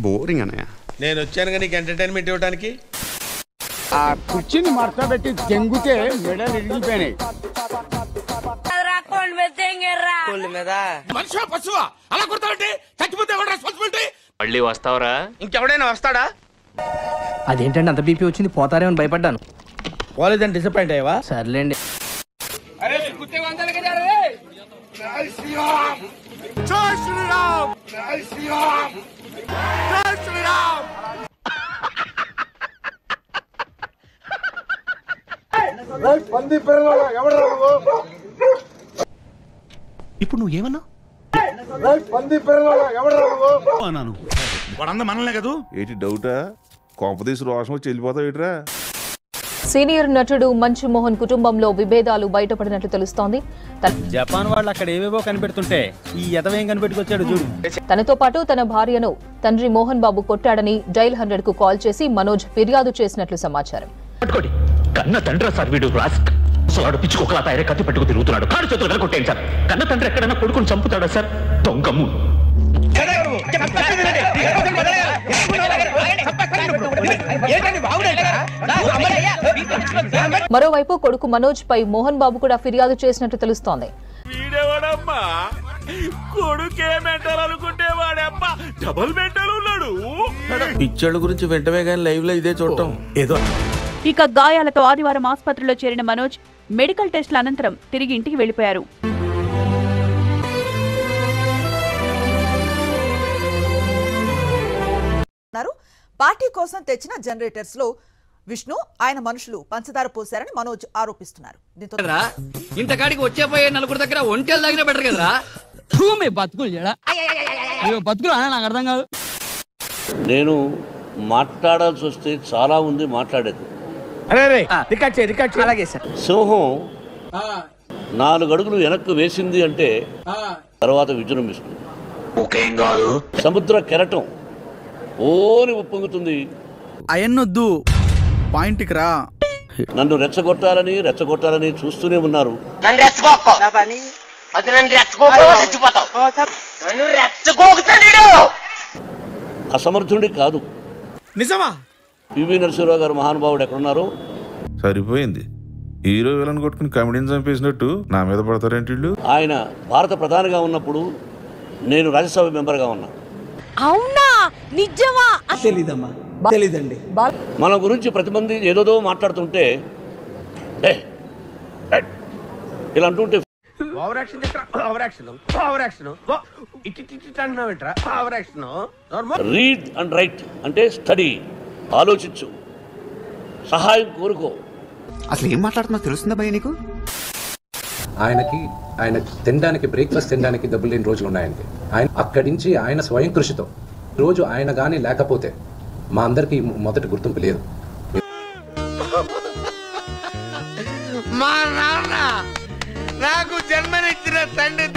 Boring అన్నయ్య. నేను వచ్చాను నీకు ఎంటర్టైన్మెంట్ ఇవ్వడానికి. ఆ కుర్చీని మడత పెట్టి తెంగితే మెడలు ఇరిగిపోయినాయి. మనిషి పశువా అలా కొడతావంటే చచ్చిపోతే ఎవరు రెస్పాన్సిబిలిటీ? మళ్ళీ వస్తావరా? ఇంకెవడైనా వస్తాడా? అదేంటండి అంత బీపీ వచ్చింది, పోతారేమని భయపడ్డాను. పోలేదని డిసప్పాయింట్ అయ్యవా? సర్లేండి. ఇప్పుడు నువ్వు ఏమన్నా వాడంద మనలే కదా. ఏంటి డౌటా? కొంపదీసి రోషం వచ్చి వెళ్ళిపోతావు ఏట్రా? సీనియర్ నటుడు మంచు మోహన్ కుటుంబంలో విభేదాలు బయటపడినట్లు తెలుస్తోంది. జపాన్ వాళ్ళు అక్కడ ఏవేవో కనిపెడుతుంటే ఈ ఎదవేం కనిపెట్టుకొచ్చాడు చూడు. తనతో పాటు తన భార్యను తండ్రి మోహన్ బాబు కొట్టాడని డైల్ 100 కు కాల్ చేసి మనోజ్ ఫిర్యాదు చేసినట్లు సమాచారం. కన్న తండ్రి సార్ వీడు రాస్క్ సోలాడు పిచ్చుకోకలా తయారే కత్తి పట్టుకు తిరుగుతున్నాడు. కాడు చేతులు కొట్టేయండి సార్. కన్న తండ్రి ఎక్కడైనా కొడుకుని చంపుతాడా సార్? దొంగము. మరోవైపు కొడుకు మనోజ్ పై మోహన్ బాబు కూడా ఫిర్యాదు చేసినట్లు తెలుస్తోంది. పిచ్చోళ్ళ గురించి వెంటనే కానీ లైవ్ లో ఇదే చూడటం ఏదో. ఇక గాయాలతో ఆదివారం ఆసుపత్రిలో చేరిన మనోజ్ మెడికల్ టెస్టుల అనంతరం తిరిగి ఇంటికి వెళ్లిపోయారు. పార్టీ కోసం తెచ్చిన జనరేటర్స్ లో విష్ణు ఆయన మనుషులు పంచదార పోశారని మనోజ్ ఆరోపిస్తున్నారు. ఇంతకాడికి వచ్చేపోయే నలుగురు దగ్గర ఒంటెలు దగ్గర బెటర్ కదరా. బతుకులు నాకు అర్థం కాదు. నేను మాట్లాడాల్సి వస్తే చాలా ఉంది మాట్లాడేది. సింహం 4 అడుగులు వెనక్కు వేసింది అంటే తర్వాత విజృంభిస్తుంది. సముద్ర కెరటం ఓని ఉప్పొంగుతుంది. అయన్నొద్దు, పాయింట్కి రా. నన్ను రెచ్చగొట్టాలని చూస్తూనే ఉన్నారు. అసమర్థుడి కాదు. నిజమా? పివి నరసింహరావు గారు మహానుభావుడు ఎక్కడున్నారు? సరిపోయింది. హీరో విలన్ కొట్టుకుని కమెడీని చంపేసినట్టు నా మీద పడతారేంటి వీళ్ళు? ఆయన భారత ప్రధానిగా ఉన్నప్పుడు నేను రాజ్యసభ మెంబర్గా ఉన్నా. అవునా? నిజమా? తెలీదండి. మన గురించి ప్రతి మంది ఏదోదో మాట్లాడుతుంటే ఇలా అంటుంటే రీడ్ అండ్ రైట్ అంటే స్టడీ, ఆలోచించు, సహాయం కోరుకో. అసలు ఏం మాట్లాడుతున్నా తెలుస్తుందా భయ్య నీకు? ఆయన తినడానికి, బ్రేక్ఫాస్ట్ తినడానికి డబ్బులు లేని రోజులు ఉన్నాయండి. ఆయన అక్కడి నుంచి ఆయన స్వయం కృషితో రోజు ఆయన కానీ లేకపోతే మా అందరికి మొదటి గుర్తింపు లేదు. మా నాన్న నాకు జన్మనిచ్చిన తండ్రి